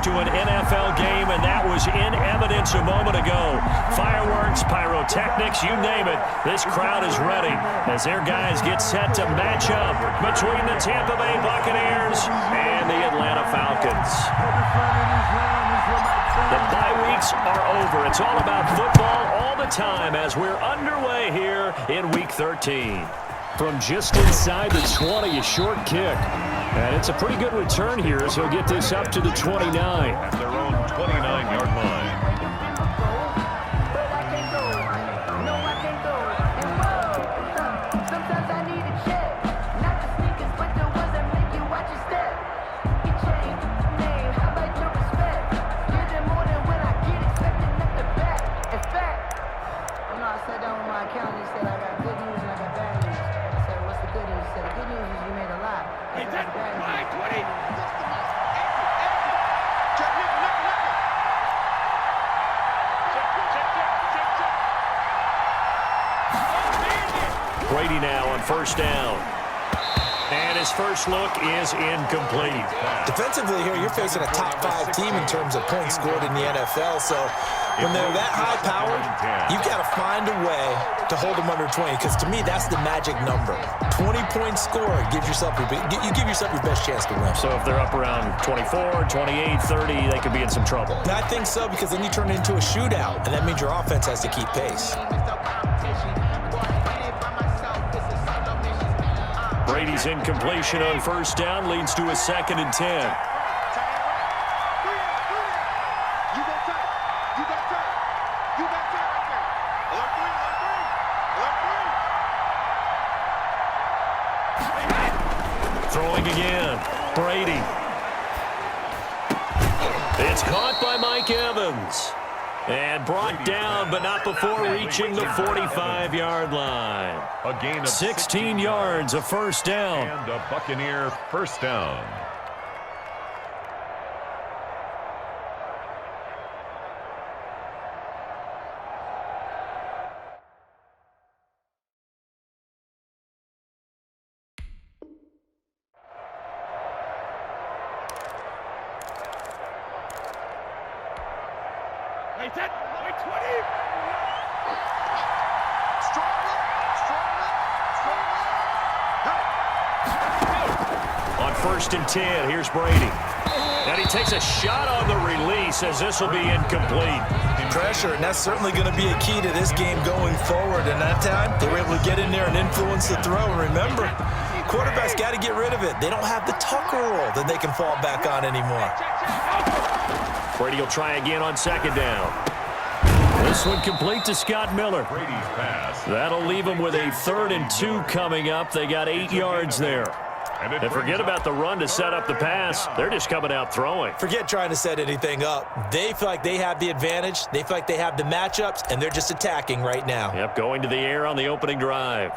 to an NFL game, and that was in evidence a moment ago. Fireworks, pyrotechnics, you name it. This crowd is ready as their guys get set to match up between the Tampa Bay Buccaneers and the Atlanta Falcons. The bye weeks are over. It's all about football all the time as we're underway here in Week 13. From just inside the 20, a short kick. And it's a pretty good return here as he'll get this up to the 29. At their own 29-yard line. Brady now on first down. And his first look is incomplete. Defensively here, you're facing a top-5 team in terms of points scored in the NFL. So when they're that high-powered, you've got to find a way to hold them under 20. Because to me, that's the magic number. 20-point score gives yourself you give yourself your best chance to win. So if they're up around 24, 28, 30, they could be in some trouble. I think so, because then you turn it into a shootout, and that means your offense has to keep pace. Brady's incompletion on first down leads to a 2nd and 10. Throwing again. Brady. It's caught by Mike Evans. And brought down, but not before reaching the 45-yard line. A gain of 16 yards, a first down. And a Buccaneer first down. On 1st and 10, here's Brady. And he takes a shot on the release as this will be incomplete. Pressure, and that's certainly going to be a key to this game going forward. And that time, they were able to get in there and influence the throw. And remember, quarterbacks got to get rid of it. They don't have the Tucker roll that they can fall back on anymore. Brady will try again on 2nd down. This one complete to Scott Miller. Brady's pass. That'll leave them with a 3rd and 2 coming up. They got 8 yards there. And forget about the run to set up the pass. They're just coming out throwing. Forget trying to set anything up. They feel like they have the advantage. They feel like they have the matchups, and they're just attacking right now. Yep, going to the air on the opening drive.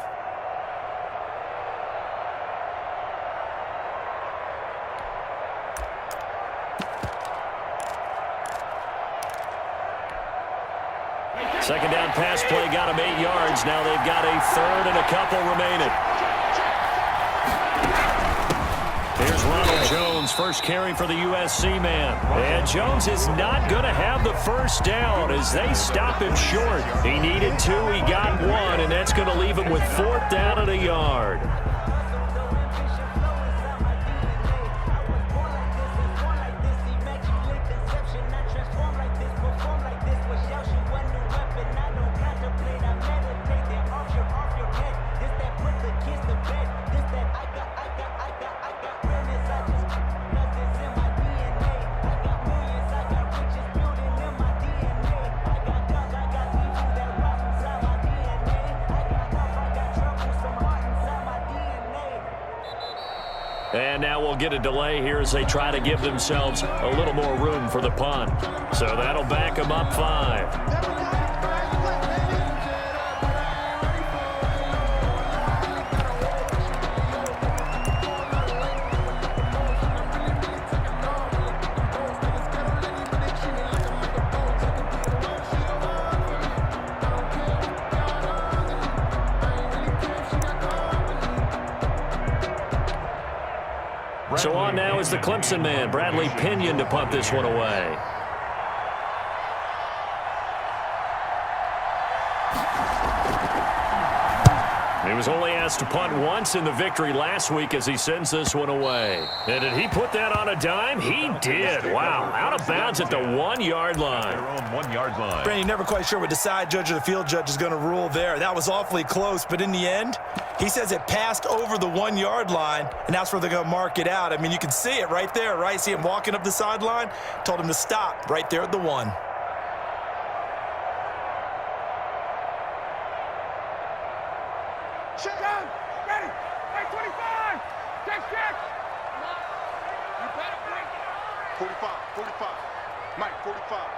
Second down pass play got them 8 yards. Now they've got a 3rd and a couple remaining. Here's Ronald Jones, first carry for the USC man. And Jones is not going to have the first down as they stop him short. He needed 2, he got 1, and that's going to leave him with 4th down and a yard. And now we'll get a delay here as they try to give themselves a little more room for the punt. So that'll back them up 5. So on now is the Clemson man, Bradley Pinion, to punt this one away. He was only asked to punt once in the victory last week as he sends this one away. And did he put that on a dime? He did. Wow. Out of bounds at the 1-yard line. Their own 1-yard line. Brandon, never quite sure what the side judge or the field judge is going to rule there. That was awfully close, but in the end, he says it passed over the 1-yard line, and that's where they're going to mark it out. I mean, you can see it right there, right? See him walking up the sideline? Told him to stop right there at the 1. Shut down. Ready. Mike 25. Check. You better break it. 45. Mike 45.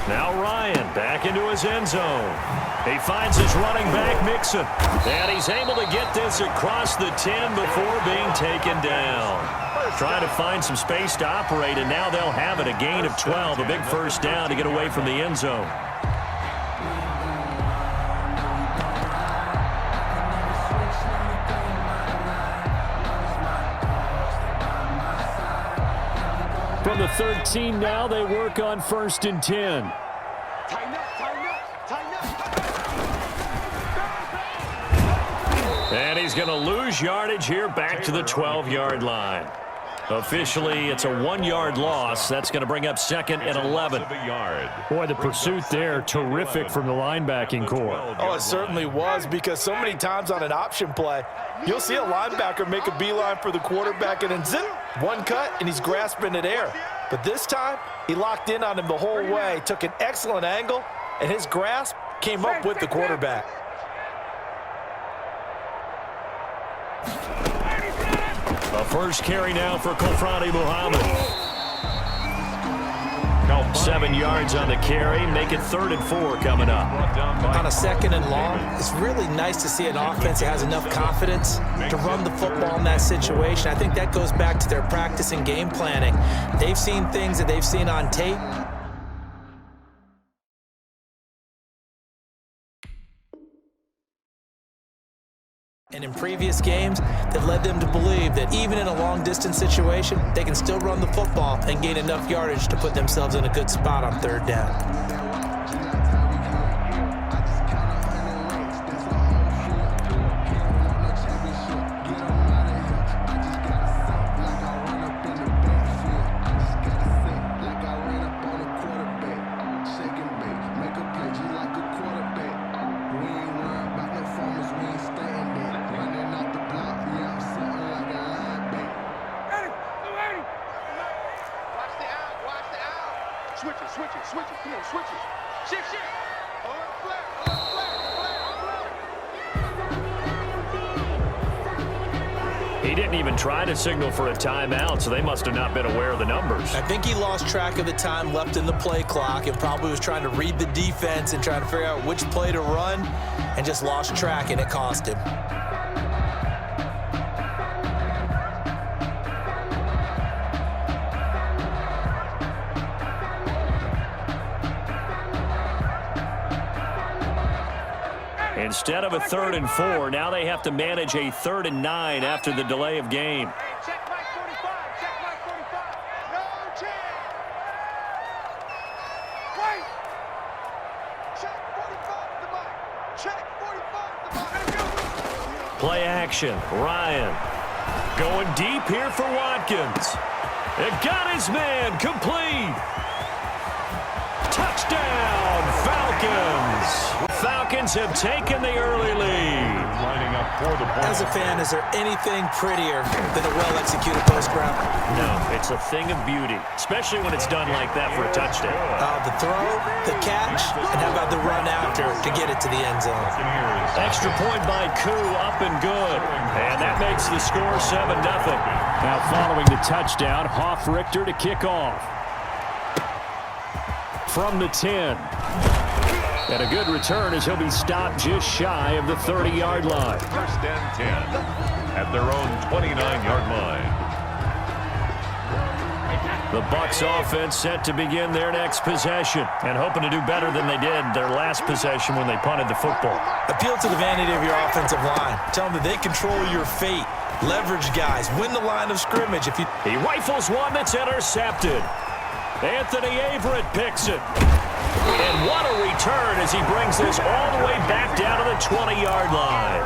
Now Ryan back into his end zone. He finds his running back, Mixon. And he's able to get this across the 10 before being taken down. Trying to find some space to operate, and now they'll have it. A gain of 12, a big first down to get away from the end zone. From the 13 now, they work on 1st and 10. Tighten up. And he's going to lose yardage here back to the 12-yard line. Officially, it's a 1-yard loss. That's going to bring up 2nd and 11. Boy, the pursuit there, terrific from the linebacking core. Oh, it certainly was, because so many times on an option play, you'll see a linebacker make a beeline for the quarterback, and then zip, one cut, and he's grasping at air. But this time, he locked in on him the whole way, took an excellent angle, and his grasp came up with the quarterback. A first carry now for Kofrani Muhammad. 7 yards on the carry. Make it 3rd and 4 coming up. On a 2nd and long, it's really nice to see an offense that has enough confidence to run the football in that situation. I think that goes back to their practice and game planning. They've seen things that they've seen on tape. And in previous games, that led them to believe that even in a long-distance situation, they can still run the football and gain enough yardage to put themselves in a good spot on 3rd down. Switch it. Come on, switch it. Shift. He didn't even try to signal for a timeout, so they must have not been aware of the numbers. I think he lost track of the time left in the play clock and probably was trying to read the defense and trying to figure out which play to run and just lost track, and it cost him. Instead of a 3rd and 4, now they have to manage a 3rd and 9 after the delay of game. Check Mike 45. No chance. Wait. Check 45 to Mike. Check 45 to Mike. Play action. Ryan going deep here for Watkins. It got his man complete. Touchdown, Falcons. Falcons have taken the early lead. Lining up for the ball. As a fan, is there anything prettier than a well-executed post route? No, it's a thing of beauty, especially when it's done like that for a touchdown. The throw, the catch, and how about the run after to get it to the end zone? Extra point by Koo, up and good. And that makes the score 7-0. Now following the touchdown, Hoff-Richter to kick off. From the 10. And a good return as he'll be stopped just shy of the 30-yard line. 1st and 10 at their own 29-yard line. The Bucs offense set to begin their next possession and hoping to do better than they did their last possession when they punted the football. Appeal to the vanity of your offensive line. Tell them that they control your fate. leverage guys, win the line of scrimmage. He rifles one that's intercepted. Anthony Averett picks it. And what a return as he brings this all the way back down to the 20-yard line.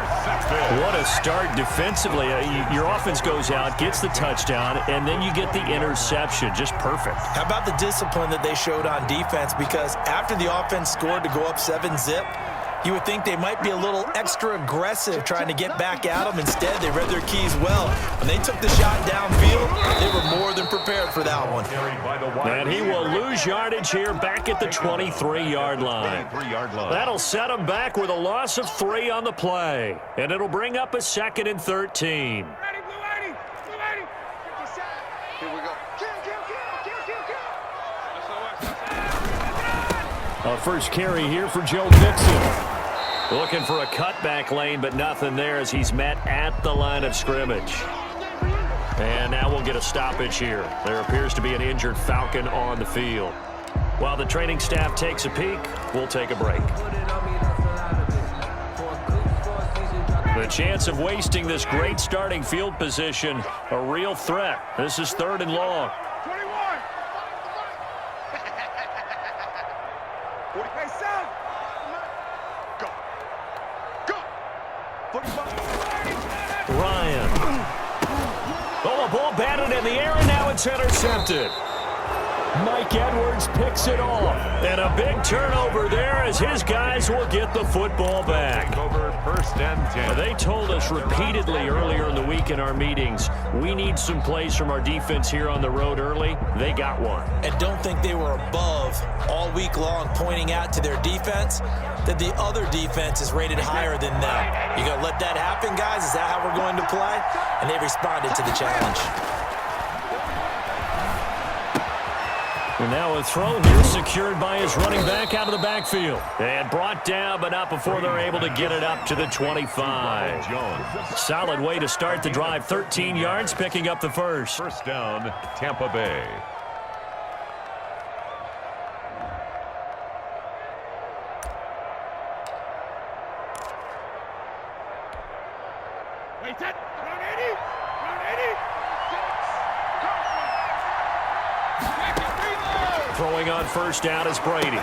What a start defensively. Your offense goes out, gets the touchdown, and then you get the interception. Just perfect. How about the discipline that they showed on defense? Because after the offense scored to go up 7-zip, you would think they might be a little extra aggressive trying to get back at them. Instead, they read their keys well. When they took the shot downfield, they were more than prepared for that one. And he will lose yardage here back at the 23-yard line. That'll set him back with a loss of 3 on the play. And it'll bring up a 2nd and 13. A first carry here for Joe Mixon. Looking for a cutback lane, but nothing there as he's met at the line of scrimmage. And now we'll get a stoppage here. There appears to be an injured Falcon on the field. While the training staff takes a peek, we'll take a break. The chance of wasting this great starting field position, a real threat. This is 3rd and long. Ryan. Oh, a ball batted in the air, and now it's intercepted. Mike Edwards picks it off. And a big turnover there as his guys will get the football back. Over 1st and 10. They told us repeatedly earlier in the week in our meetings, we need some plays from our defense here on the road early. They got one. And don't think they were above all week long pointing out to their defense that the other defense is rated higher than them. You going to let that happen, guys? Is that how we're going to play? And they responded to the challenge. And now a throw here secured by his running back out of the backfield. And brought down, but not before they're able to get it up to the 25. Solid way to start the drive. 13 yards, picking up the first. 1st down, Tampa Bay. Throwing on 1st down is Brady.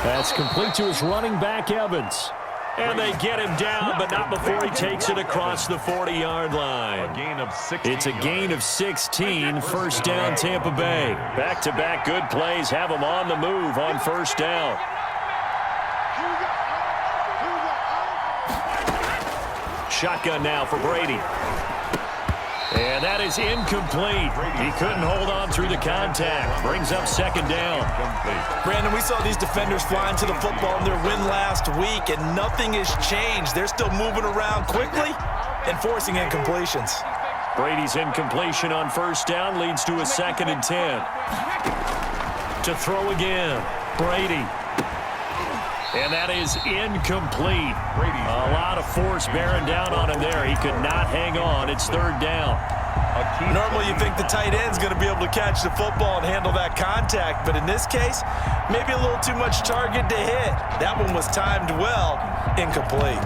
That's complete to his running back, Evans. And they get him down, but not before he takes it across the 40-yard line. It's a gain of 16, 1st down Tampa Bay. Back-to-back good plays have them on the move on 1st down. Shotgun now for Brady. And that is incomplete. He couldn't hold on through the contact. Brings up 2nd down. Brandon, we saw these defenders flying to the football in their win last week, and nothing has changed. They're still moving around quickly and forcing incompletions. Brady's incompletion on 1st down leads to a 2nd and 10. To throw again. Brady. And that is incomplete. A lot of force bearing down on him there. He could not hang on. It's 3rd down. Normally you think the tight end's going to be able to catch the football and handle that contact, but in this case, maybe a little too much target to hit. That one was timed well, incomplete.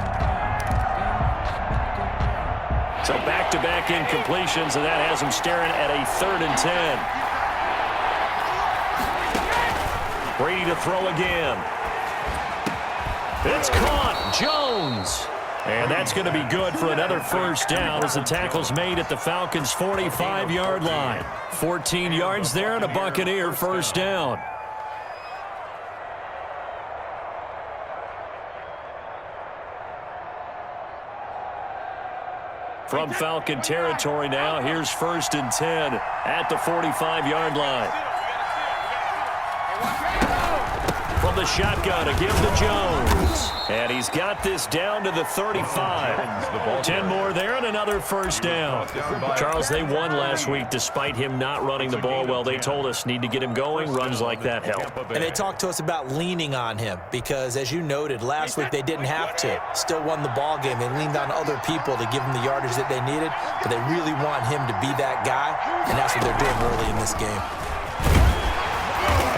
So back-to-back incompletions, and that has him staring at a 3rd and 10. Brady to throw again. It's caught. Jones. And that's going to be good for another 1st down as the tackle's made at the Falcons' 45-yard line. 14 yards there and a Buccaneer 1st down. From Falcon territory now, here's 1st and 10 at the 45-yard line. From the shotgun to give to Jones. And he's got this down to the 35. 10 more there and another 1st down. Charles, they won last week despite him not running the ball well. They told us need to get him going. Runs like that help. And they talked to us about leaning on him because, as you noted, last week they didn't have to. Still won the ball game. They leaned on other people to give them the yardage that they needed, but they really want him to be that guy, and that's what they're doing early in this game.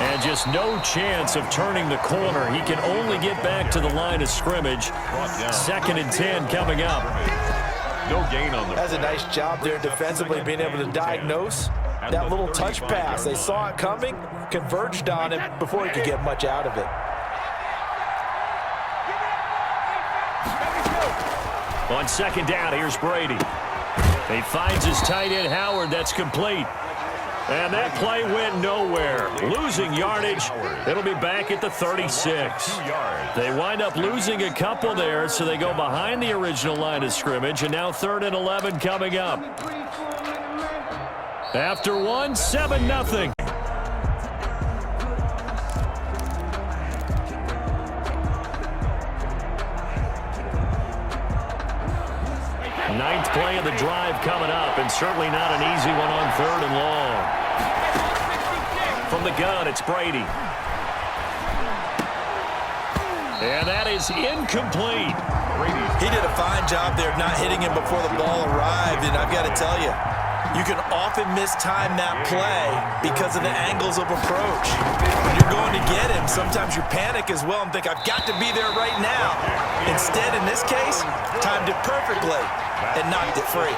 And just no chance of turning the corner. He can only get back to the line of scrimmage. 2nd and 10 coming up. No gain on the That's a play. nice job there defensively, being able to diagnose that little touch pass. They saw it coming, converged on it before he could get much out of it. On second down, here's Brady. He finds his tight end, Howard. That's complete. And that play went nowhere. Losing yardage. It'll be back at the 36. They wind up losing a couple there, so they go behind the original line of scrimmage, and now 3rd and 11 coming up. After one, 7-0. Ninth play of the drive coming up, and certainly not an easy one on 3rd and long. From the gun, it's Brady. And that is incomplete. He did a fine job there not hitting him before the ball arrived, and I've got to tell you, you can often mistime that play because of the angles of approach. When you're going to get him, sometimes you panic as well and think, I've got to be there right now. Instead, in this case, timed it perfectly and knocked it free.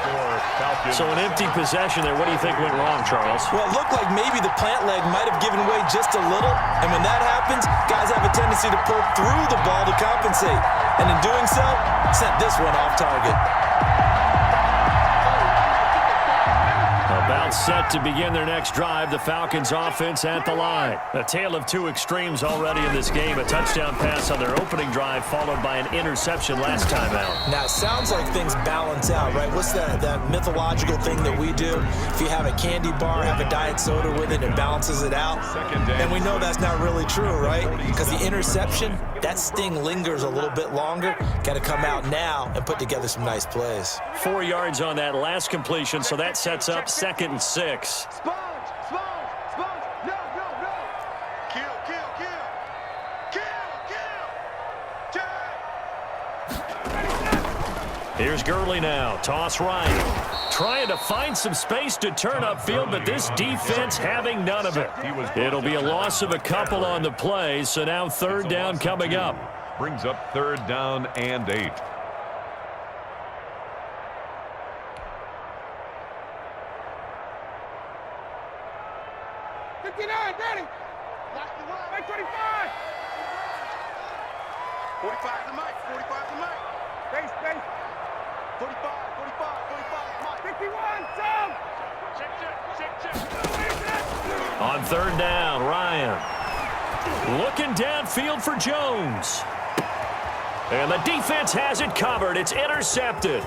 So an empty possession there. What do you think went wrong, Charles? Well, it looked like maybe the plant leg might have given way just a little, and when that happens, guys have a tendency to pull through the ball to compensate, and in doing so, sent this one off target. About set to begin their next drive, the Falcons offense at the line. A tale of two extremes already in this game. A touchdown pass on their opening drive, followed by an interception last time out. Now, it sounds like things balance out, right? What's that mythological thing that we do? If you have a candy bar, have a diet soda with it, it balances it out. And we know that's not really true, right? Because the interception, that sting lingers a little bit longer. Got to come out now and put together some nice plays. 4 yards on that last completion, so that sets up 2nd and 6. Sponge, no. Kill. Here's Gurley now. Toss right. Trying to find some space to turn upfield, but this defense having none of it. It'll be a loss of a couple on the play, so now 3rd down coming up. Brings up 3rd down and 8. Ready. Watch the run. Make 25. 45 to Mike. 45 to Mike. Base. 45. 51. Some. Check. On 3rd down, Ryan. Looking downfield for Jones. And the defense has it covered. It's intercepted.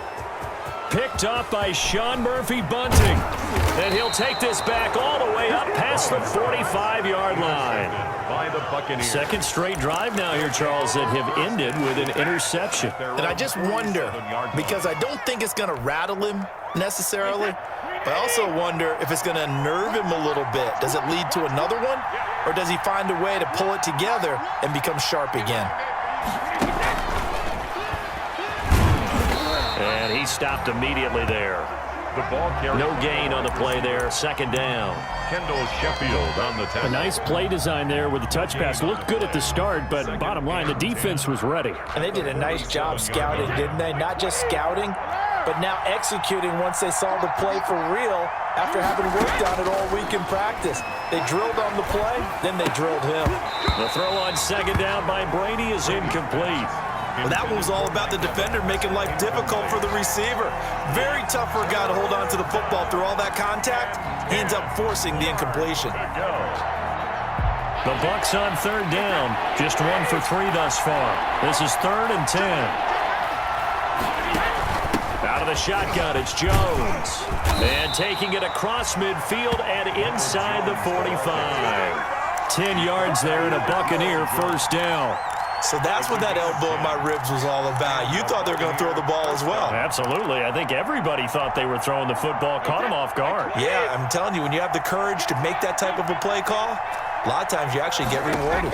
Picked up by Sean Murphy-Bunting. And he'll take this back all the way up past the 45-yard line. By the Buccaneers. 2nd straight drive now here, Charles, that have ended with an interception. And I just wonder, because I don't think it's going to rattle him necessarily, but I also wonder if it's going to nerve him a little bit. Does it lead to another one, or does he find a way to pull it together and become sharp again? And he stopped immediately there. The ball carrier. No gain on the play there. 2nd down. Kendall Sheffield on the tackle. A nice play design there with the touch pass. Looked good at the start, but bottom line, the defense was ready. And they did a nice job scouting, didn't they? Not just scouting, but now executing once they saw the play for real after having worked on it all week in practice. They drilled on the play, then they drilled him. The throw on 2nd down by Brady is incomplete. Well, that one was all about the defender making life difficult for the receiver. Very tough for a guy to hold on to the football through all that contact. He ends up forcing the incompletion. The Bucs on 3rd down. Just 1 for 3 thus far. This is 3rd and 10. Out of the shotgun, it's Jones. And taking it across midfield and inside the 45. 10 yards there and a Buccaneer 1st down. So that's what that elbow in my ribs was all about. You thought they were going to throw the ball as well. Absolutely. I think everybody thought they were throwing the football. Caught him off guard. Yeah, I'm telling you, when you have the courage to make that type of a play call, a lot of times you actually get rewarded.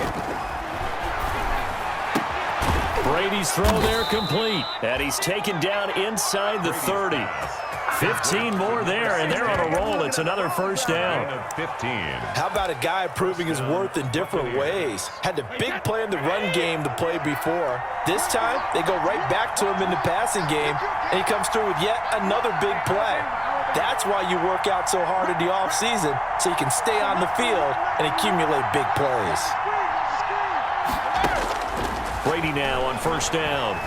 Brady's throw there complete. And he's taken down inside the 30. 15 more there, and they're on a roll. It's another first down. 15. How about a guy proving his worth in different ways? Had a big play in the run game to play before. This time, they go right back to him in the passing game, and he comes through with yet another big play. That's why you work out so hard in the offseason, so you can stay on the field and accumulate big plays. Brady now on first down.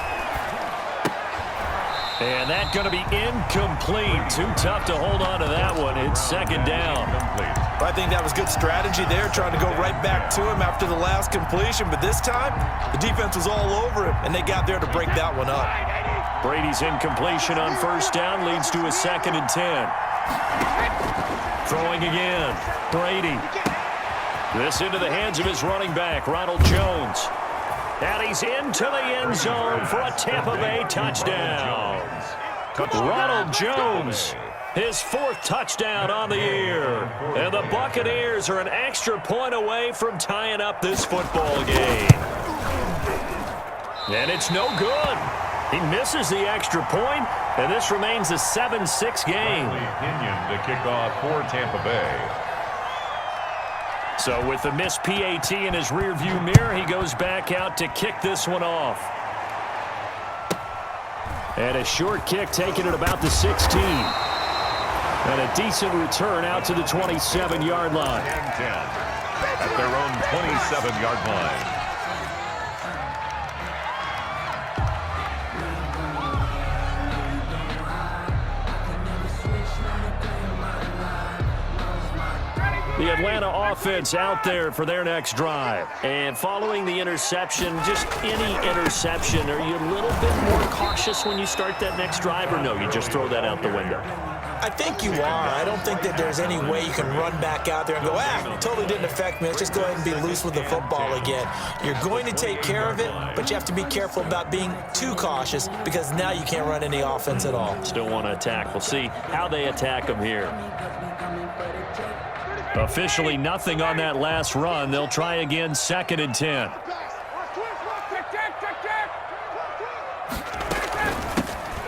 And that's going to be incomplete. Too tough to hold on to that one. It's second down. I think that was good strategy there, trying to go right back to him after the last completion. But this time, the defense was all over him, and they got there to break that one up. Brady's incompletion on first down leads to a 2nd and 10. Throwing again. Brady. This into the hands of his running back, Ronald Jones. And he's into the end zone for a Tampa Bay touchdown. Ronald Jones, his 4th touchdown on the year. And the Buccaneers are an extra point away from tying up this football game. And it's no good. He misses the extra point, and this remains a 7-6 game. Opinion to kick off for Tampa Bay. So with the missed PAT in his rearview mirror, he goes back out to kick this one off. And a short kick taken at about the 16. And a decent return out to the 27-yard line. 10-10 at their own 27-yard line. The Atlanta offense out there for their next drive. And following the interception, just any interception, are you a little bit more cautious when you start that next drive, or no, you just throw that out the window? I think you are. I don't think that there's any way you can run back out there and go, it totally didn't affect me. Let's just go ahead and be loose with the football again. You're going to take care of it, but you have to be careful about being too cautious because now you can't run any offense at all. Still want to attack. We'll see how they attack them here. Officially nothing on that last run. They'll try again, 2nd and 10.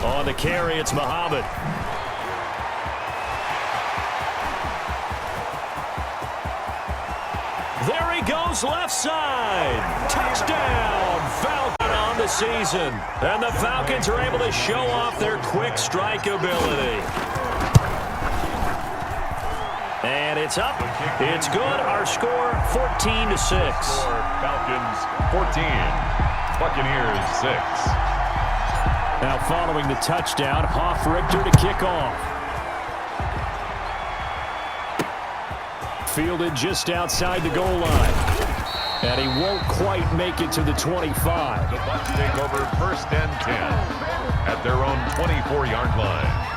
On the carry, it's Muhammad. There he goes, left side. Touchdown, Falcon on the season. And the Falcons are able to show off their quick strike ability. And it's up. It's good. Our score, 14-6. Falcons 14, Buccaneers 6. Now following the touchdown, Hoff-Richter to kick off. Fielded just outside the goal line. And he won't quite make it to the 25. The Bucs take over 1st and 10 at their own 24-yard line.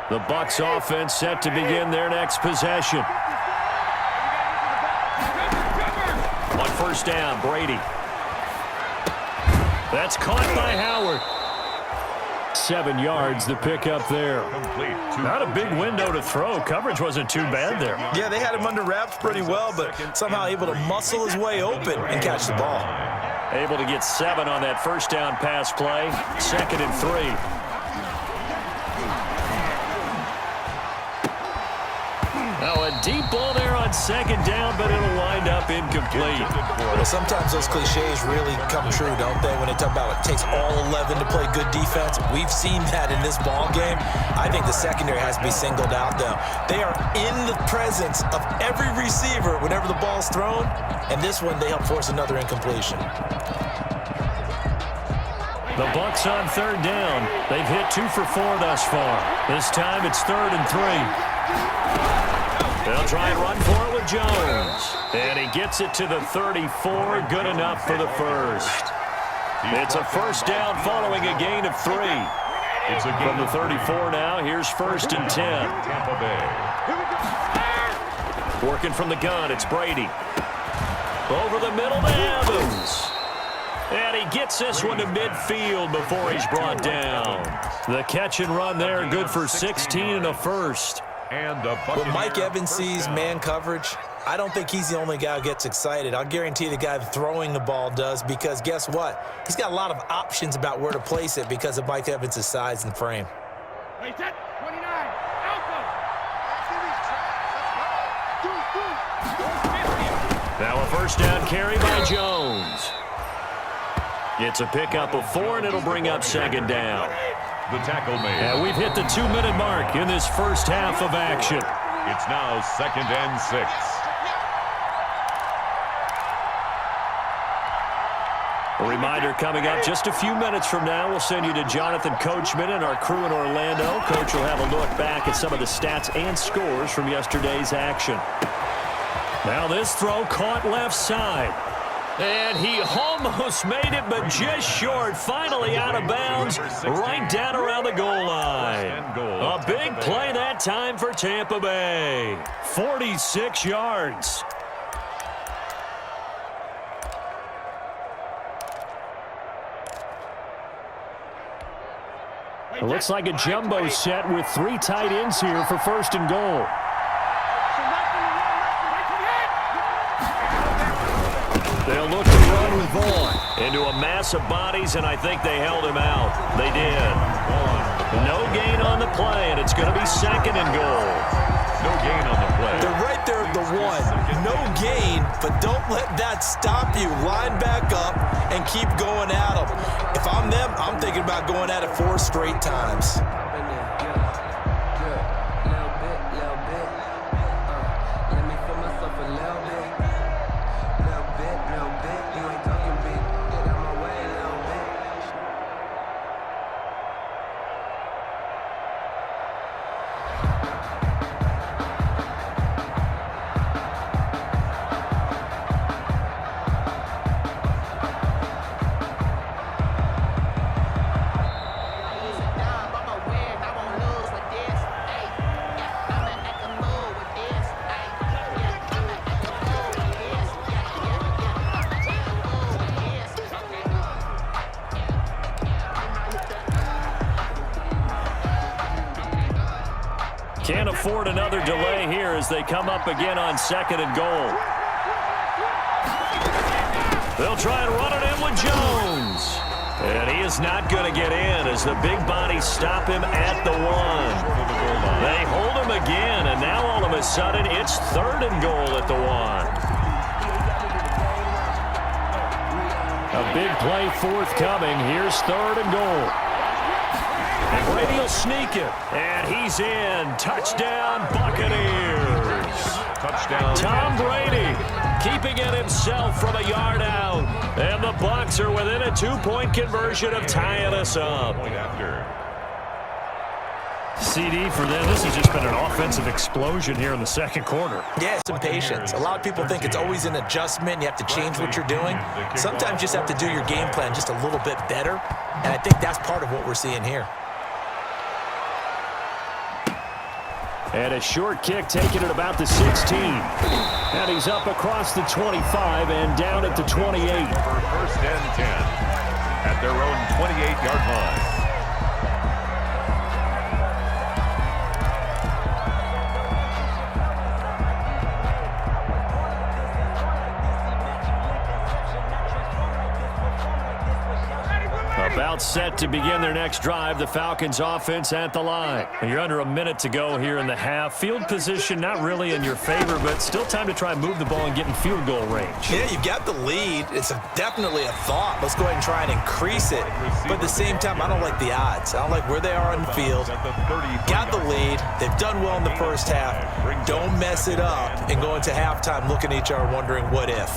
The Bucs offense set to begin their next possession. On first down, Brady. That's caught by Howard. 7 yards, the pickup there. Not a big window to throw. Coverage wasn't too bad there. Yeah, they had him under wraps pretty well, but somehow able to muscle his way open and catch the ball. Able to get 7 on that first down pass play. 2nd and 3. Oh, a deep ball there on 2nd down, but it'll wind up incomplete. Well, sometimes those cliches really come true, don't they? When they talk about it takes all 11 to play good defense. We've seen that in this ball game. I think the secondary has to be singled out, though. They are in the presence of every receiver whenever the ball's thrown, and this one they help force another incompletion. The Bucs on 3rd down. They've hit 2 for 4 thus far. This time it's 3rd and 3. They'll try and run for it with Jones. And he gets it to the 34. Good enough for the first. It's a first down following a gain of 3. From the 34 now, here's 1st and 10. Working from the gun, it's Brady. Over the middle to Evans. And he gets this one to midfield before he's brought down. The catch and run there, good for 16 and a first. When Mike Evans sees man coverage, I don't think he's the only guy who gets excited. I'll guarantee the guy throwing the ball does, because guess what? He's got a lot of options about where to place it because of Mike Evans' size and frame. Wait, set. 29. Outcome. Now a first down carry by Jones. It's a pickup of 4, and it'll bring up second down. The tackle made. And we've hit the 2-minute mark in this first half of action. It's now 2nd and 6. A reminder coming up just a few minutes from now. We'll send you to Jonathan Coachman and our crew in Orlando. Coach will have a look back at some of the stats and scores from yesterday's action. Now this throw caught left side. And he almost made it, but just short. Finally out of bounds, right down around the goal line. A big play that time for Tampa Bay. 46 yards. It looks like a jumbo set with 3 tight ends here for 1st and goal. They'll look to run with Vaughn into a mass of bodies, and I think they held him out. They did. No gain on the play, and it's going to be 2nd and goal. No gain on the play. They're right there at the 1. No gain, but don't let that stop you. Line back up and keep going at them. If I'm them, I'm thinking about going at it 4 straight times. Can't afford another delay here as they come up again on 2nd and goal. They'll try and run it in with Jones. And he is not going to get in as the big bodies stop him at the 1. They hold him again, and now all of a sudden it's 3rd and goal at the 1. A big play forthcoming. Here's 3rd and goal. And Brady will sneak it. And he's in. Touchdown, Buccaneers. Touchdown. Tom Brady keeping it himself from a yard out. And the Bucs are within a 2-point conversion of tying us up. CD for them, this has just been an offensive explosion here in the 2nd quarter. Yeah, some patience. A lot of people think it's always an adjustment. You have to change what you're doing. Sometimes you just have to do your game plan just a little bit better. And I think that's part of what we're seeing here. And a short kick taken at about the 16. And he's up across the 25 and down at the 28. 1st and 10 at their own 28-yard line. About set to begin their next drive, the Falcons offense at the line. And you're under a minute to go here in the half. Field position not really in your favor, but still time to try and move the ball and get in field goal range. Yeah, you've got the lead. It's definitely a thought. Let's go ahead and try and increase it. But at the same time, I don't like the odds. I don't like where they are on the field. Got the lead. They've done well in the first half. Don't mess it up and go into halftime looking at each other wondering what if.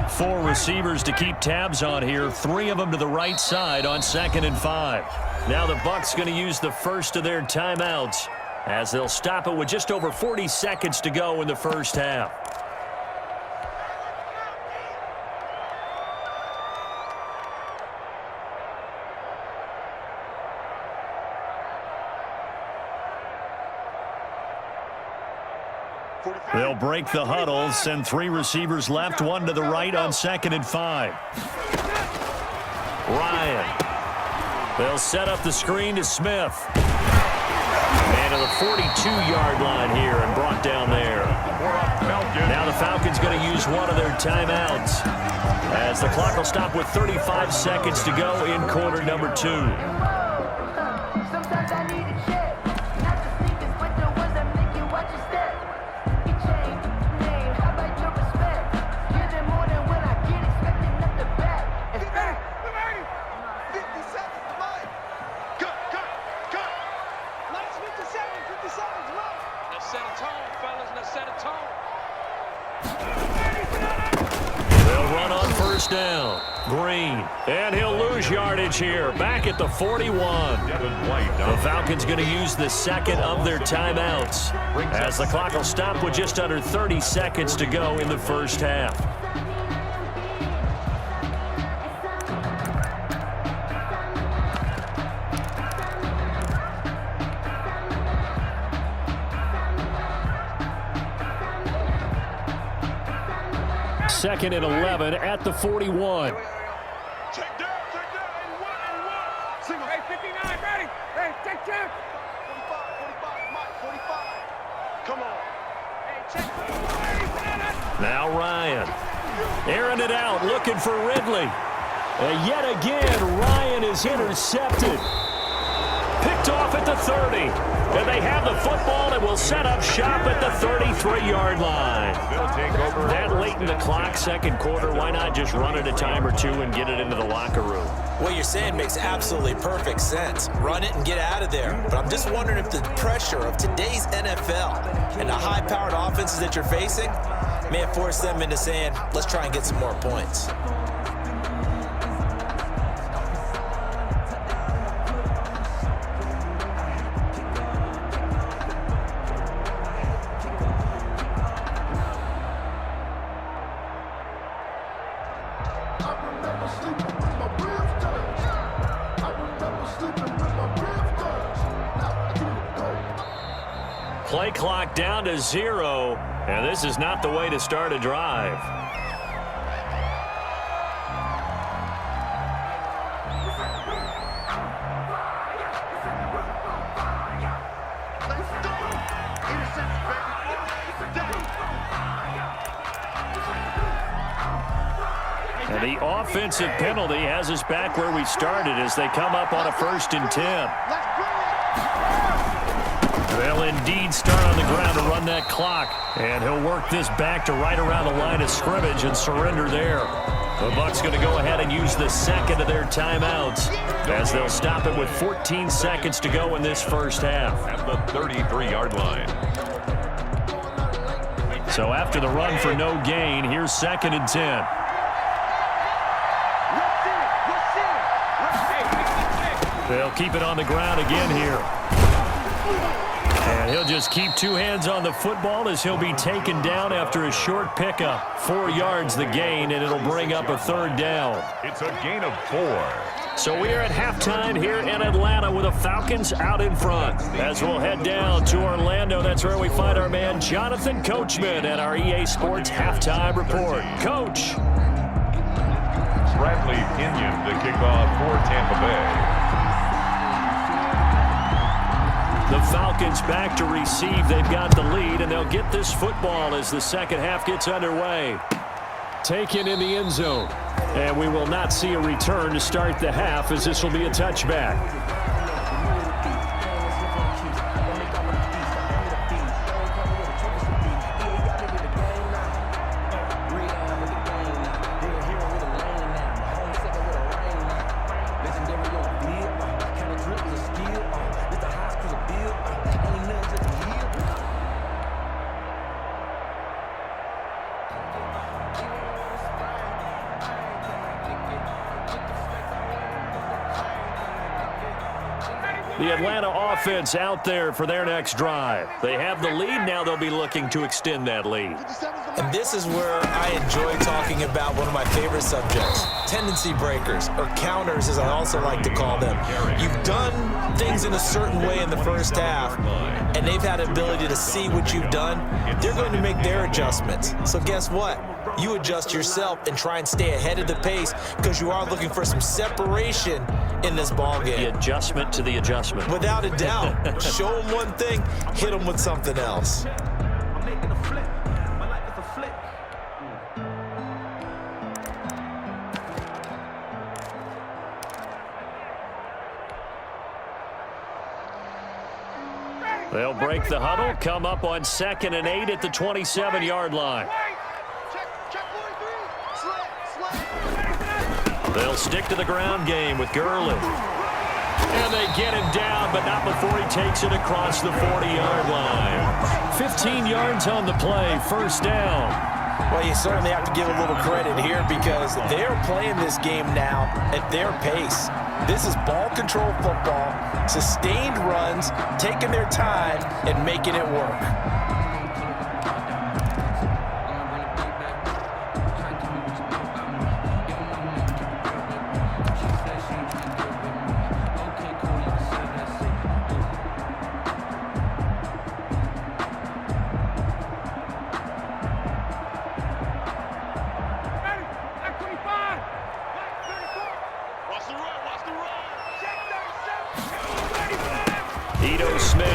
Four receivers to keep tabs on here. 3 of them to the right side on 2nd and 5. Now the Bucs going to use the first of their timeouts as they'll stop it with just over 40 seconds to go in the first half. They'll break the huddle, send 3 receivers left, 1 to the right on 2nd and 5. Ryan. They'll set up the screen to Smith. And to the 42-yard line here and brought down there. Now the Falcons going to use one of their timeouts as the clock will stop with 35 seconds to go in quarter number 2. Down. Green. And he'll lose yardage here. Back at the 41. The Falcons going to use the second of their timeouts as the clock will stop with just under 30 seconds to go in the first half. Second and 11 at the 41. Check down, 81. Single. Hey, 59, ready. Hey, check. 45, Mike, 45. Come on. Hey, check. Now Ryan. Airing it out, looking for Ridley. And yet again, Ryan is intercepted. Picked off at the 30. And they have the football and will set up shop at the 33-yard line. That late in the clock, second quarter, why not just run it a time or two and get it into the locker room? What you're saying makes absolutely perfect sense. Run it and get out of there. But I'm just wondering if the pressure of today's NFL and the high-powered offenses that you're facing may have forced them into saying, let's try and get some more points. Play clock down to 0, and this is not the way to start a drive. And the offensive penalty has us back where we started as they come up on a 1st and 10. They'll indeed start on the ground to run that clock. And he'll work this back to right around the line of scrimmage and surrender there. The Bucs going to go ahead and use the second of their timeouts as they'll stop it with 14 seconds to go in this first half. At the 33-yard line. So after the run for no gain, here's 2nd and 10. They'll keep it on the ground again here. And he'll just keep 2 hands on the football as he'll be taken down after a short pickup. 4 yards the gain, and it'll bring up a 3rd down. It's a gain of 4. So we are at halftime here in Atlanta with the Falcons out in front. As we'll head down to Orlando, that's where we find our man Jonathan Coachman at our EA Sports Halftime Report. Coach. Bradley Pinion to kick off for Tampa Bay. The Falcons back to receive. They've got the lead, and they'll get this football as the second half gets underway. Taken in the end zone. And we will not see a return to start the half as this will be a touchback. The Atlanta offense out there for their next drive. They have the lead. Now they'll be looking to extend that lead. And this is where I enjoy talking about one of my favorite subjects, tendency breakers, or counters as I also like to call them. You've done things in a certain way in the first half, and they've had the ability to see what you've done. They're going to make their adjustments. So guess what? You adjust yourself and try and stay ahead of the pace because you are looking for some separation in this ball game. The adjustment to the adjustment. Without a doubt. Show them one thing, hit them with something else. They'll break the huddle, come up on 2nd and 8 at the 27-yard line. They'll stick to the ground game with Gurley. And they get him down, but not before he takes it across the 40-yard line. 15 yards on the play, first down. Well, you certainly have to give a little credit here because they're playing this game now at their pace. This is ball control football, sustained runs, taking their time and making it work.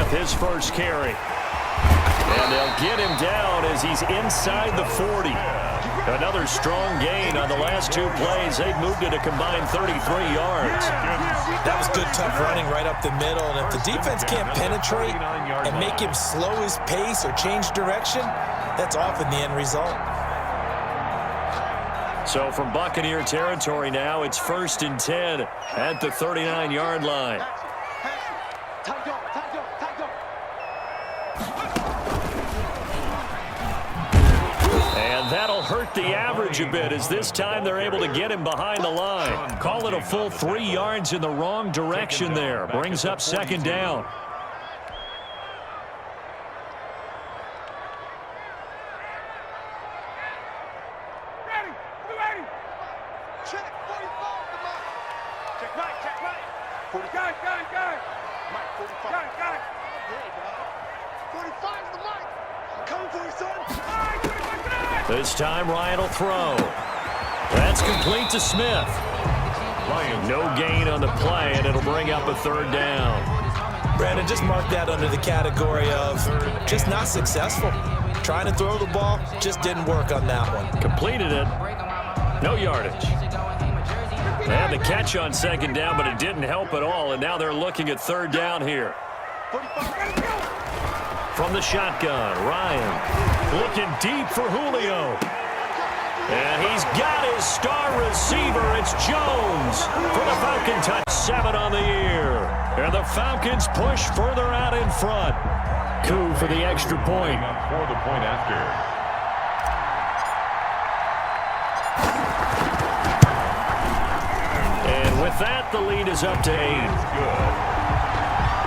His first carry. And they'll get him down as he's inside the 40. Another strong gain on the last 2 plays. They've moved it a combined 33 yards. That was good, tough running right up the middle. And if the defense can't penetrate and make him slow his pace or change direction, that's often the end result. So from Buccaneer territory now, it's 1st and 10 at the 39-yard line. That'll hurt the average a bit as this time they're able to get him behind the line. Call it a full 3 yards in the wrong direction there. Brings up 2nd down. Ready. Check 45. Check right. 40. Got it. Mike, 45. Got it. 45's the mic. I'm coming for you, son. This time Ryan will throw. That's complete to Smith. No gain on the play, and it'll bring up a 3rd down. Brandon, just mark that under the category of just not successful. Trying to throw the ball, just didn't work on that one. Completed it. No yardage. They had the catch on 2nd down, but it didn't help at all, and now they're looking at 3rd down here. From the shotgun, Ryan looking deep for Julio. And he's got his star receiver. It's Jones for the Falcon touch. 7 on the year. And the Falcons push further out in front. Coup for the extra point. For the point after. And with that, the lead is up to 8. Good.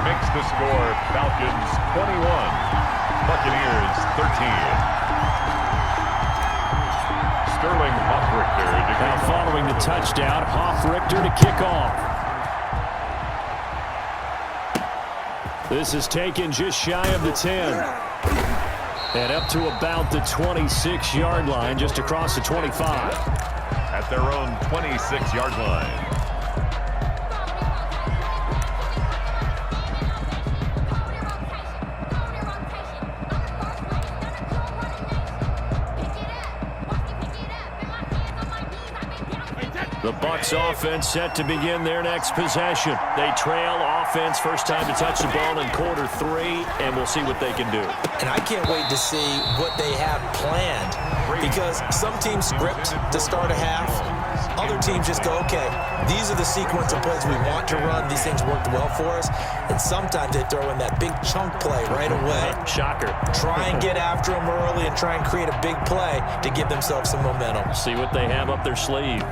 Makes the score Falcons 21, Buccaneers 13. Sterling Hoffrichter. Now following the touchdown, Hoffrichter to kick off. This is taken just shy of the 10. And up to about the 26-yard line, just across the 25. At their own 26-yard line. The Bucs offense set to begin their next possession. They trail offense, first time to touch the ball in quarter 3, and we'll see what they can do. And I can't wait to see what they have planned because some teams script to start a half. Other teams just go, okay, these are the sequence of plays we want to run. These things worked well for us. And sometimes they throw in that big chunk play right away. Shocker. Try and get after them early and try and create a big play to give themselves some momentum. See what they have up their sleeve.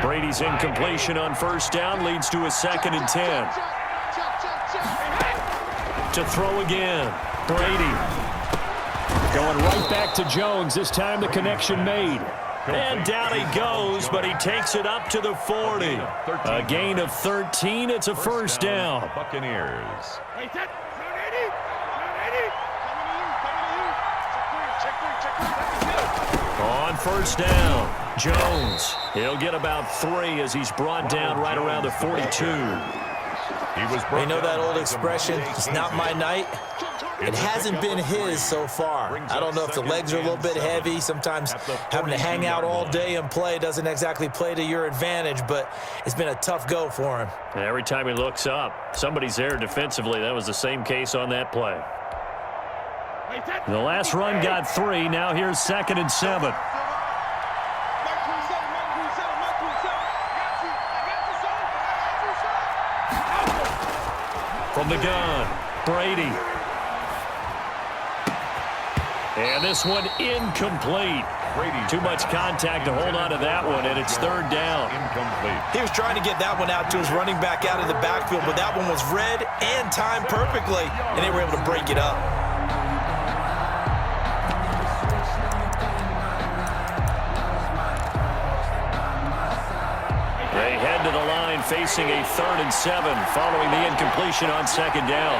Brady's incompletion on 1st down leads to a 2nd and 10. to throw again. Brady. Going right back to Jones. This time the connection made. And down he goes, but he takes it up to the 40. A gain of 13. It's a first down. Buccaneers. On first down, Jones. He'll get about 3 as he's brought down right around the 42. You know that old expression, it's not my night? It hasn't been his so far. I don't know if the legs are a little bit heavy. Sometimes having to hang out all day and play doesn't exactly play to your advantage, but it's been a tough go for him. And every time he looks up, somebody's there defensively. That was the same case on that play. The last run got 3. Now here's 2nd and 7. From the gun, Brady. And this one incomplete. Too much contact to hold on to that one, and it's 3rd down. He was trying to get that one out to his running back out of the backfield, but that one was read and timed perfectly, and they were able to break it up. They head to the line facing a 3rd and 7 following the incompletion on 2nd down.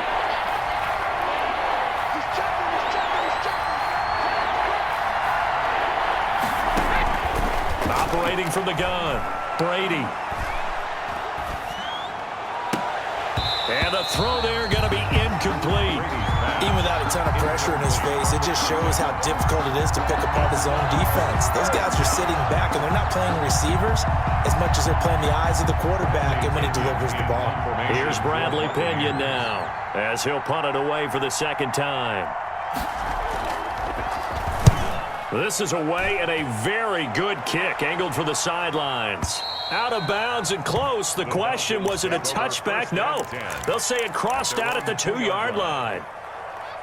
Operating from the gun, Brady. And the throw there going to be incomplete. Even without a ton of pressure in his face, it just shows how difficult it is to pick apart his own defense. Those guys are sitting back, and they're not playing receivers as much as they're playing the eyes of the quarterback and when he delivers the ball. Here's Bradley Pinion now as he'll punt it away for the 2nd time. This is away and a very good kick angled for the sidelines. Out of bounds and close. The question, was it a touchback? No. They'll say it crossed out at the 2-yard line.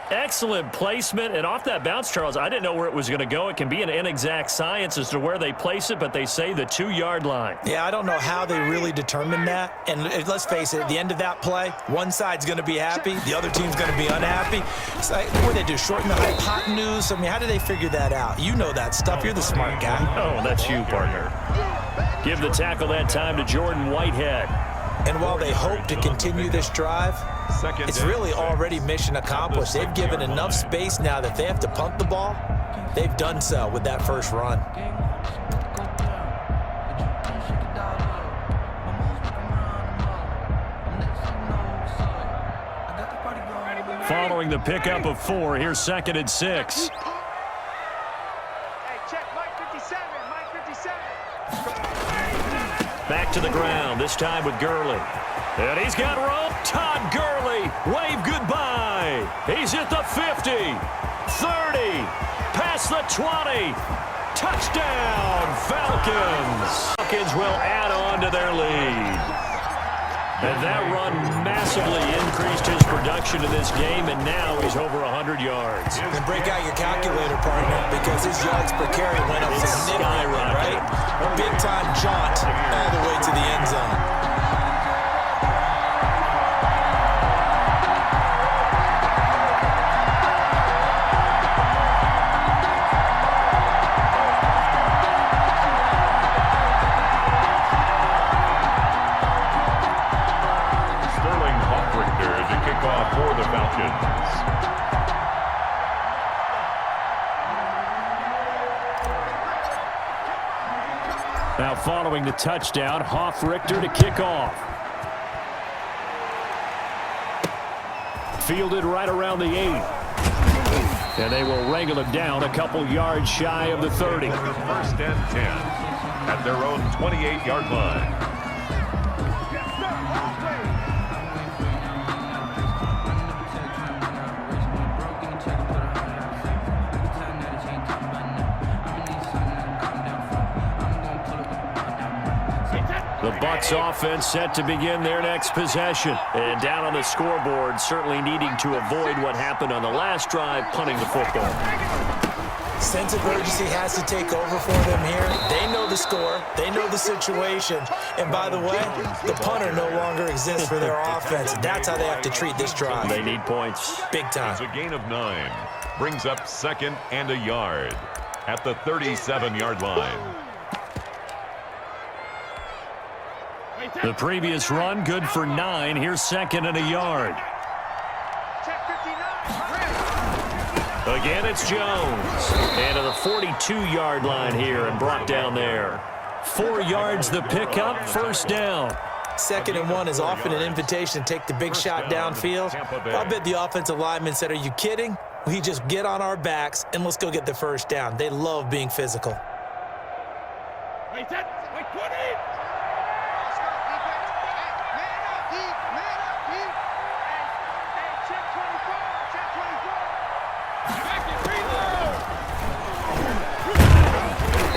Excellent placement, and off that bounce, Charles, I didn't know where it was going to go. It can be an inexact science as to where they place it, but they say the 2-yard line. Yeah, I don't know how they really determined that. And let's face it, at the end of that play, one side's going to be happy, the other team's going to be unhappy. It's like, what do they do, shorten the hypotenuse? I mean, how do they figure that out? You know that stuff. You're the smart guy. Oh, that's you, partner. Give the tackle that time to Jordan Whitehead. And while they hope to continue this drive, it's really already mission accomplished. They've given enough space now that they have to punt the ball. They've done so with that first run. Following the pickup of 4, here's 2nd and 6. Back to the ground, this time with Gurley. And he's got room. Todd Gurley, wave goodbye. He's at the 50, 30, past the 20. Touchdown, Falcons. Falcons will add on to their lead. And that run massively increased his production in this game, and now he's over 100 yards. And break out your calculator, partner, because his yards per carry went up significantly, right? A big-time jaunt all the way to the end zone. For the Falcons. Now following the touchdown, Richter to kick off. Fielded right around the 8. And they will wrangle him down a couple yards shy of the 30. 1st and 10 at their own 28-yard line. The Bucs offense set to begin their next possession. And down on the scoreboard, certainly needing to avoid what happened on the last drive, punting the football. Sense of urgency has to take over for them here. They know the score. They know the situation. And by the way, the punter no longer exists for their offense. That's how they have to treat this drive. They need points. Big time. It's a gain of 9. Brings up 2nd and a yard at the 37-yard line. The previous run, good for 9. Here's 2nd and a yard. Again, it's Jones. And to the 42-yard line here and brought down there. 4 yards the pickup, first down. 2nd and 1 is often an invitation to take the big shot downfield. I bet the offensive lineman said, are you kidding? We just get on our backs and let's go get the first down. They love being physical. Wait, 20.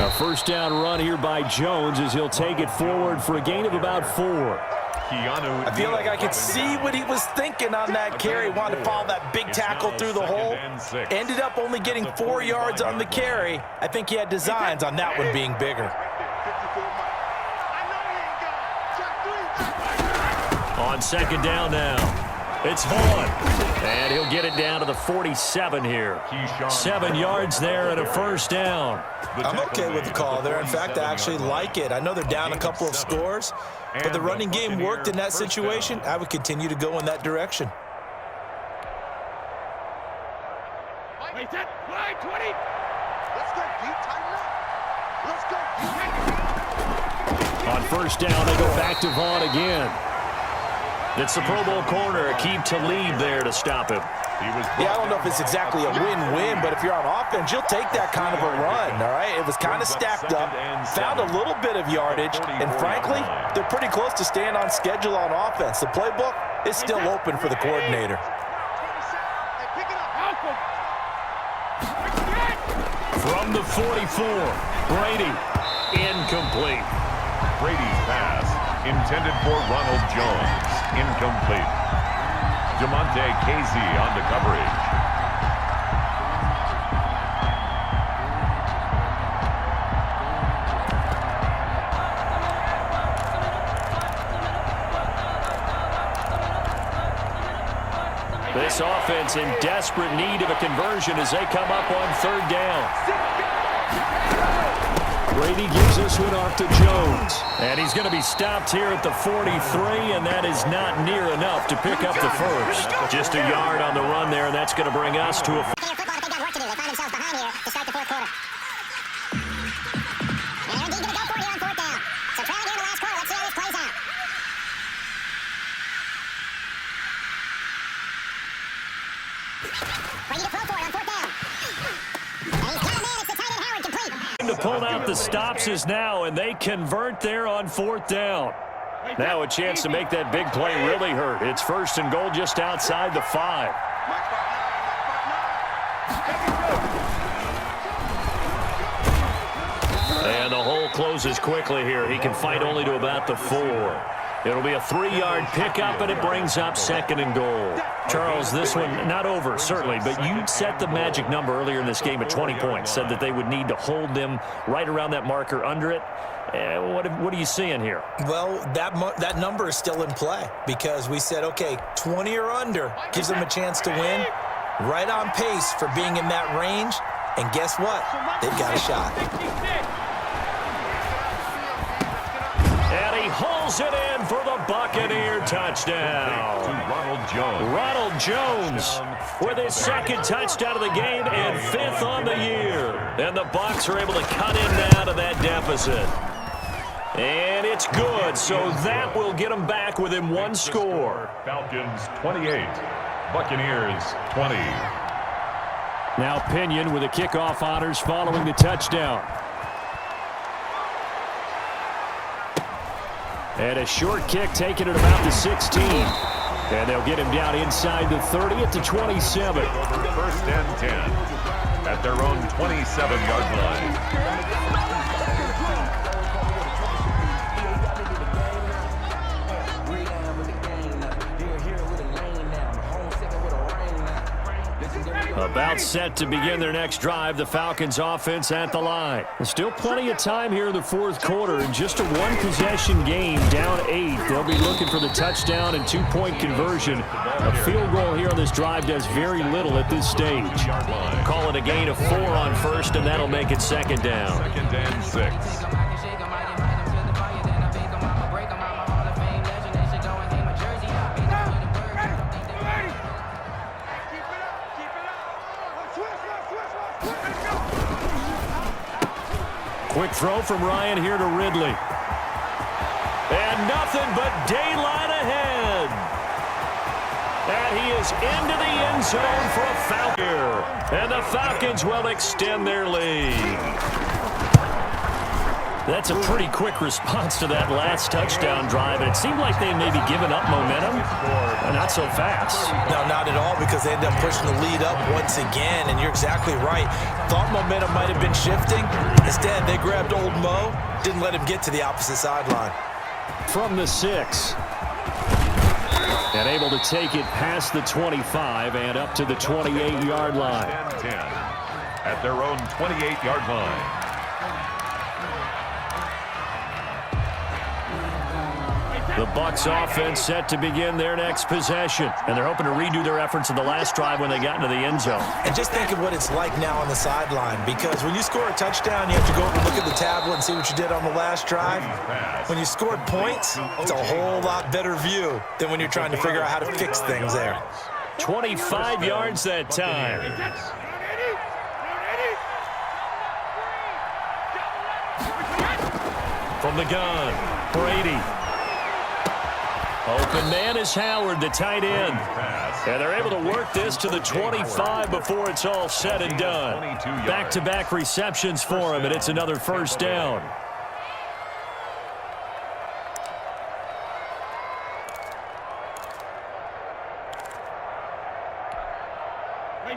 A first down run here by Jones as he'll take it forward for a gain of about 4. I feel like I could see what he was thinking on that carry. Wanted to follow that big tackle through the hole. Ended up only getting 4 yards on the carry. I think he had designs on that one being bigger. On 2nd down now. It's Vaughn. And he'll get it down to the 47 here. 7 yards there and a first down. I'm okay with the call there. In fact, I actually like it. I know they're down a couple of scores, but the running game worked in that situation. I would continue to go in that direction. Wait, 20. Let's go, Pete. Tighten up. Let's go. On first down, they go back to Vaughn again. It's the Pro Bowl corner, Aqib Talib there to stop him. Yeah, I don't know if it's exactly a win-win, but if you're on offense, you'll take that kind of a run, all right? It was kind of stacked up, found a little bit of yardage, and frankly, they're pretty close to staying on schedule on offense. The playbook is still open for the coordinator. From the 44, Brady, incomplete. Brady's pass intended for Ronald Jones. Incomplete. Jamonte Casey on the coverage. This offense in desperate need of a conversion as they come up on 3rd down. Brady gives this one off to Jones. And he's going to be stopped here at the 43, and that is not near enough to pick up the first. Just a yard on the run there, and that's going to bring us to a... to pull out the stops is now, and they convert there on 4th down. Now a chance to make that big play really hurt. It's 1st and goal just outside the 5. And the hole closes quickly here. He can fight only to about the 4. It'll be a 3-yard pickup, and it brings up 2nd and goal. Charles, this one not over, certainly, but you set the magic number earlier in this game at 20 points, said that they would need to hold them right around that marker under it. What are you seeing here? Well, that number is still in play because we said, okay, 20 or under gives them a chance to win. Right on pace for being in that range, and guess what? They've got a shot. And he hauls it in for the Buccaneer touchdown. To Ronald Jones. Ronald Jones with his 2nd touchdown of the game and 5th on the year. And the Bucs are able to cut in now to that deficit. And it's good, so that will get them back within 1 score. Falcons 28, Buccaneers 20. Now Pinion with the kickoff honors following the touchdown. And a short kick taken at about the 16. And they'll get him down inside the 30 at the 27. 1st and 10 at their own 27-yard line. About set to begin their next drive, the Falcons offense at the line. There's still plenty of time here in the fourth quarter. In just a one-possession game, down 8. They'll be looking for the touchdown and two-point conversion. A field goal here on this drive does very little at this stage. Call it a gain of 4 on first, and that'll make it second down. Second and 6. Quick throw from Ryan here to Ridley. And nothing but daylight ahead. And he is into the end zone for a Falcon. And the Falcons will extend their lead. That's a pretty quick response to that last touchdown drive. And it seemed like they may be giving up momentum. Not so fast. No, not at all, because they end up pushing the lead up once again. And you're exactly right. Thought momentum might have been shifting. Instead, they grabbed old Mo, didn't let him get to the opposite sideline. From the 6. And able to take it past the 25 and up to the 28-yard line. 10 at their own 28-yard line. The Bucs offense set to begin their next possession. And they're hoping to redo their efforts in the last drive when they got into the end zone. And just think of what it's like now on the sideline, because when you score a touchdown, you have to go over and look at the tablet and see what you did on the last drive. When you scored points, it's a whole lot better view than when you're trying to figure out how to fix things there. 25 yards that time. From the gun, Brady. Open man is Howard, the tight end. And they're able to work this to the 25 before it's all said and done. Back-to-back receptions for him, and it's another first down.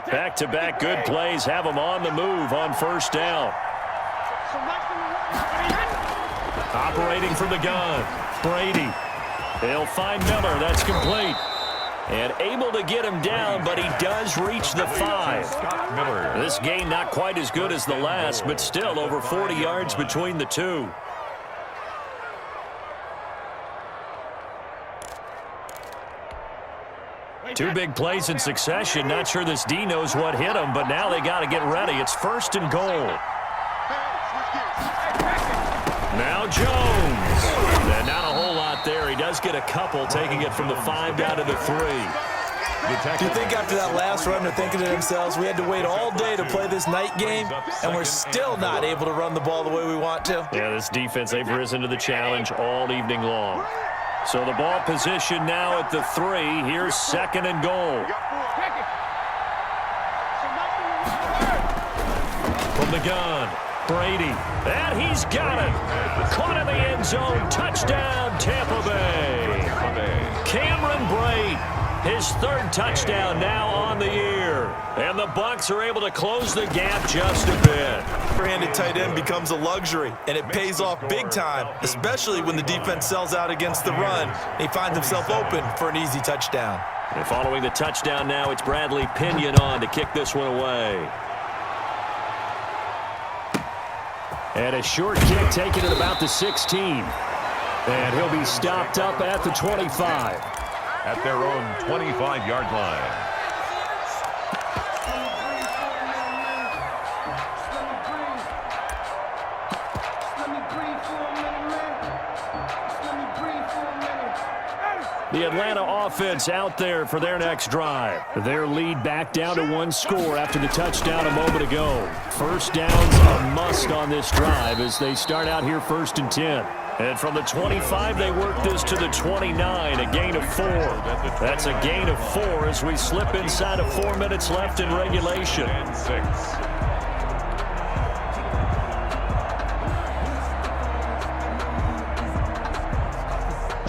Back-to-back good plays have him on the move on first down. Operating from the gun, Brady. They'll find Miller. That's complete. And able to get him down, but he does reach the 5. This gain not quite as good as the last, but still over 40 yards between the two. Two big plays in succession. Not sure this D knows what hit him, but now they got to get ready. It's first and goal. Now Jones. And not a whole lot there. He does get a couple, taking it from the 5 down to the 3. Do you think after that last run they're thinking to themselves, we had to wait all day to play this night game, and we're still not able to run the ball the way we want to? Yeah, this defense, they've risen to the challenge all evening long. So the ball position now at the 3. Here's second and goal. From the gun, Brady. And he's got it. Caught in the end zone. Touchdown, Tampa Bay. Cameron Brate, his 3rd touchdown now on the year. And the Bucs are able to close the gap just a bit. Handed tight end becomes a luxury, and it pays off big time, especially when the defense sells out against the run. He finds himself open for an easy touchdown. And following the touchdown now, it's Bradley Pinion on to kick this one away. And a short kick taken at about the 16. And he'll be stopped up at the 25. At their own 25-yard line. The Atlanta offense out there for their next drive. Their lead back down to 1 score after the touchdown a moment ago. First down's a must on this drive as they start out here 1st and 10. And from the 25, they work this to the 29, a gain of 4. That's a gain of 4 as we slip inside of 4 minutes left in regulation. And 6.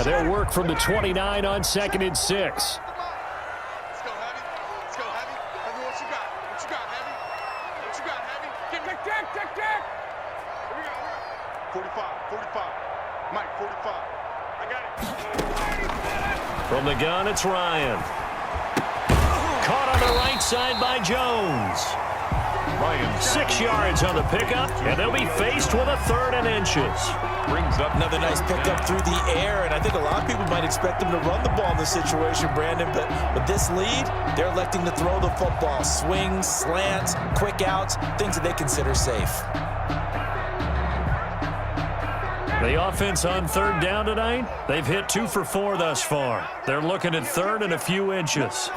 They'll work from the 29 on 2nd and 6. Let's go, Heavy. Let's go, Heavy. Heavy, what you got? What you got, Heavy? What you got, Heavy? Tick. Here we go. 45. Mike, 45. I got it. From the gun, it's Ryan. Caught Caught on the right side by Jones. 6 yards on the pickup, and they'll be faced with a 3rd and inches. Brings up another nice pickup through the air, and I think a lot of people might expect them to run the ball in this situation, Brandon, but with this lead, they're electing to throw the football. Swings, slants, quick outs, things that they consider safe. The offense on 3rd down tonight, they've hit 2 for 4 thus far. They're looking at 3rd and a few inches.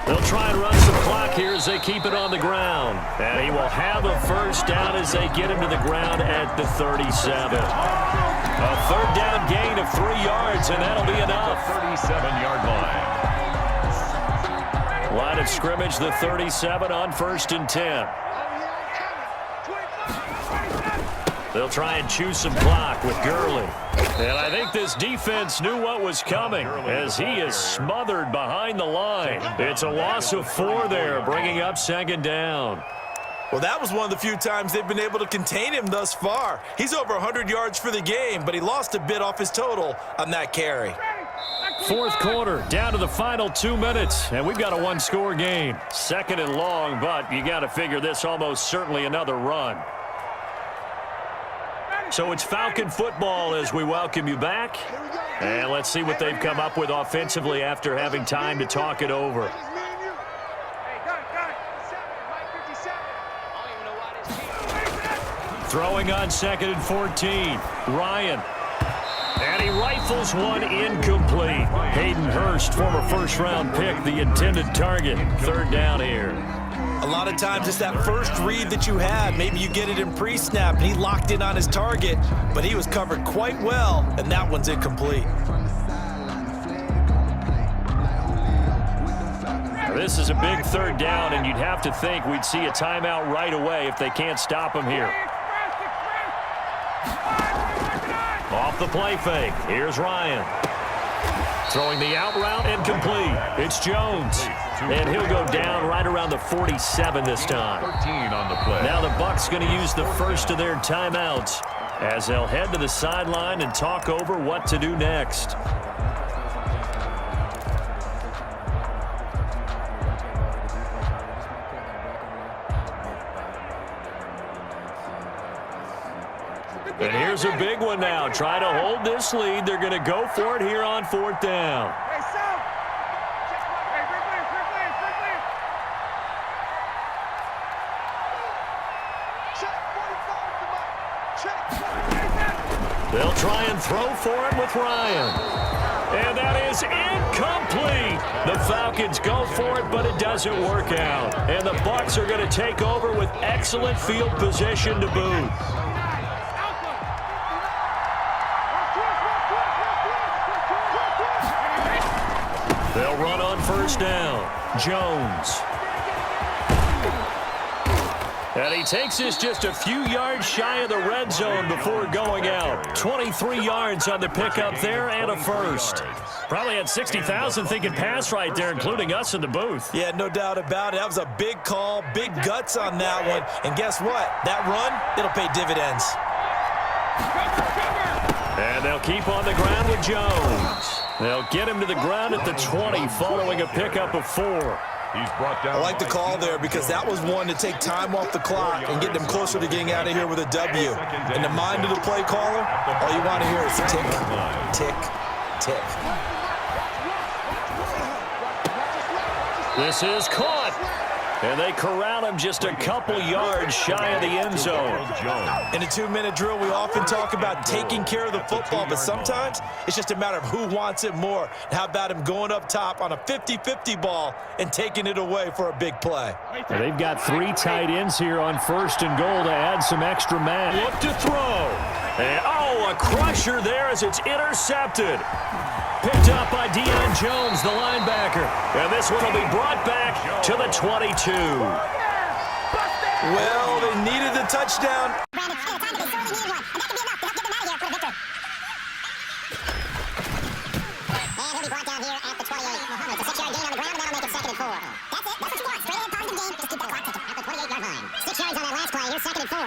They'll try and run some clock here as they keep it on the ground. And he will have a 1st down as they get him to the ground at the 37. A 3rd down gain of 3 yards, and that'll be enough. 37-yard line. Line of scrimmage, the 37 on 1st and 10. They'll try and chew some clock with Gurley. And I think this defense knew what was coming as he is smothered behind the line. It's a loss of 4 there, bringing up 2nd down. Well, that was one of the few times they've been able to contain him thus far. He's over 100 yards for the game, but he lost a bit off his total on that carry. 4th quarter, down to the final 2 minutes, and we've got a 1-score game. 2nd and long, but you got to figure this almost certainly another run. So it's Falcon football as we welcome you back. And let's see what they've come up with offensively after having time to talk it over. Throwing on 2nd and 14. Ryan. And he rifles one incomplete. Hayden Hurst, former 1st-round pick, the intended target. 3rd down here. A lot of times it's that first read that you had. Maybe you get it in pre-snap, and he locked in on his target, but he was covered quite well, and that one's incomplete. This is a big 3rd down, and you'd have to think we'd see a timeout right away if they can't stop him here. Off the play fake. Here's Ryan. Throwing the out route and complete. It's Jones. And he'll go down right around the 47 this time. 13 on the play. Now the Bucs going to use the first of their timeouts as they'll head to the sideline and talk over what to do next. And here's a big one now. Try to hold this lead. They're going to go for it here on 4th down. They'll try and throw for it with Ryan. And that is incomplete. The Falcons go for it, but it doesn't work out. And the Bucs are going to take over with excellent field position to boot. They'll run on 1st down. Jones. And he takes this just a few yards shy of the red zone before going out. 23 yards on the pickup there and a 1st. Probably had 60,000 thinking pass right there, including us in the booth. Yeah, no doubt about it. That was a big call, big guts on that one. And guess what? That run, it'll pay dividends. And they'll keep on the ground with Jones. They'll get him to the ground at the 20 following a pickup of 4. He's brought down. I like the call there because that was one to take time off the clock and get them closer to getting out of here with a W. In the mind of the play caller, all you want to hear is tick, tick, tick. This is caught. And they corral him just a couple yards shy of the end zone. In a 2-minute drill, we often talk about taking care of the football, but sometimes it's just a matter of who wants it more. How about him going up top on a 50-50 ball and taking it away for a big play? And they've got 3 tight ends here on 1st and goal to add some extra man. Look to throw. And, oh, a crusher there as it's intercepted. Picked up by Deion Jones, the linebacker. And this one will be brought back to the 22. Well, they needed the touchdown. Brandon, at a time that they certainly need one. And that could be enough to help get them out of here for the victory. And he'll be brought down here at the 28. It's a 6-yard gain on the ground, and that'll make it 2nd and 4. That's it. That's what you want. Straight ahead, positive game. Just keep that clock ticking at the 28-yard line. 6 yards on that last play. Here's 2nd and 4.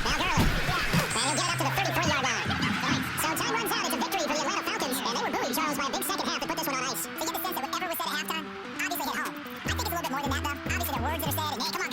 Now Gurley. And he'll get it up to the 33-yard line. All right, so time runs out. It's a victory for the Atlanta Falcons. And they were buoyed, Charles, by a big second half to put this one on ice. So you get the sense that whatever was said words that are said, and hey, come on,